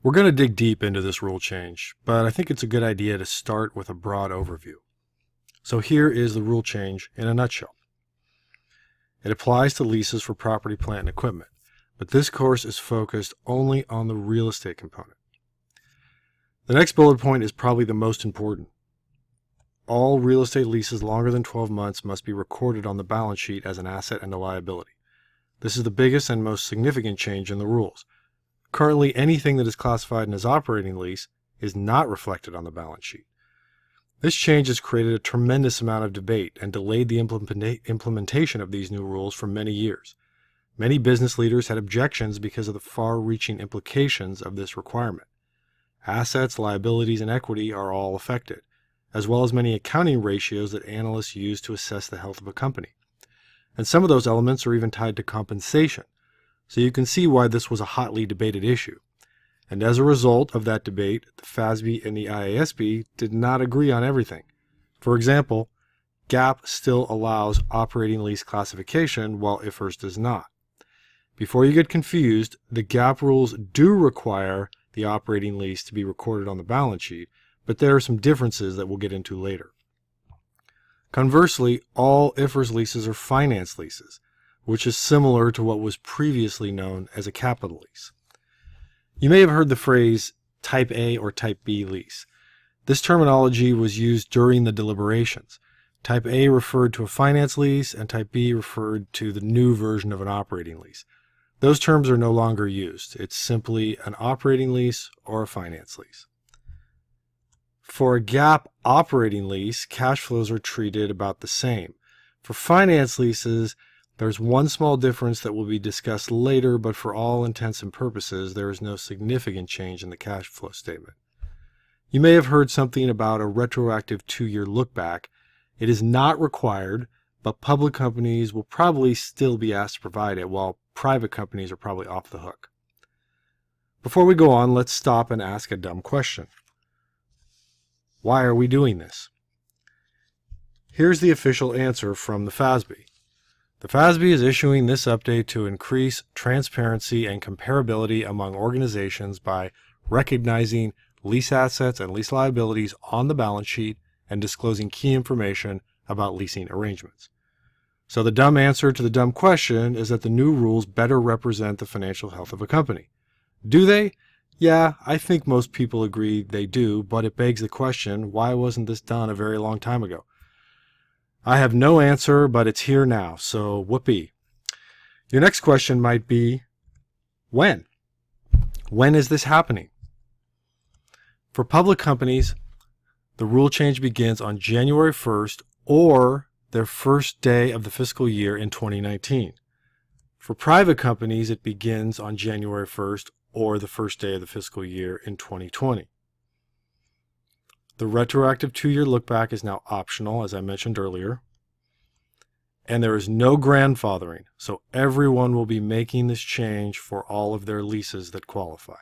We're going to dig deep into this rule change, but I think it's a good idea to start with a broad overview. So here is the rule change in a nutshell. It applies to leases for property, plant, and equipment, but this course is focused only on the real estate component. The next bullet point is probably the most important. All real estate leases longer than 12 months must be recorded on the balance sheet as an asset and a liability. This is the biggest and most significant change in the rules. Currently, anything that is classified as operating lease is not reflected on the balance sheet. This change has created a tremendous amount of debate and delayed the implementation of these new rules for many years. Many business leaders had objections because of the far-reaching implications of this requirement. Assets, liabilities, and equity are all affected, as well as many accounting ratios that analysts use to assess the health of a company. And some of those elements are even tied to compensation. So you can see why this was a hotly debated issue. And as a result of that debate, the FASB and the IASB did not agree on everything. For example, GAAP still allows operating lease classification while IFRS does not. Before you get confused, the GAAP rules do require the operating lease to be recorded on the balance sheet, but there are some differences that we'll get into later. Conversely, all IFRS leases are finance leases, which is similar to what was previously known as a capital lease. You may have heard the phrase Type A or Type B lease. This terminology was used during the deliberations. Type A referred to a finance lease, and Type B referred to the new version of an operating lease. Those terms are no longer used. It's simply an operating lease or a finance lease. For a GAAP operating lease, cash flows are treated about the same. For finance leases, there's one small difference that will be discussed later, but for all intents and purposes, there is no significant change in the cash flow statement. You may have heard something about a retroactive 2-year look-back. It is not required, but public companies will probably still be asked to provide it, while private companies are probably off the hook. Before we go on, let's stop and ask a dumb question. Why are we doing this? Here's the official answer from the FASB. The FASB is issuing this update to increase transparency and comparability among organizations by recognizing lease assets and lease liabilities on the balance sheet and disclosing key information about leasing arrangements. So the dumb answer to the dumb question is that the new rules better represent the financial health of a company. Do they? Yeah, I think most people agree they do, but it begs the question, why wasn't this done a very long time ago? I have no answer, but it's here now, so whoopee. Your next question might be, when? When is this happening? For public companies, the rule change begins on January 1st or their first day of the fiscal year in 2019. For private companies, it begins on January 1st or the first day of the fiscal year in 2020. The retroactive 2-year look-back is now optional, as I mentioned earlier. And there is no grandfathering, so everyone will be making this change for all of their leases that qualify.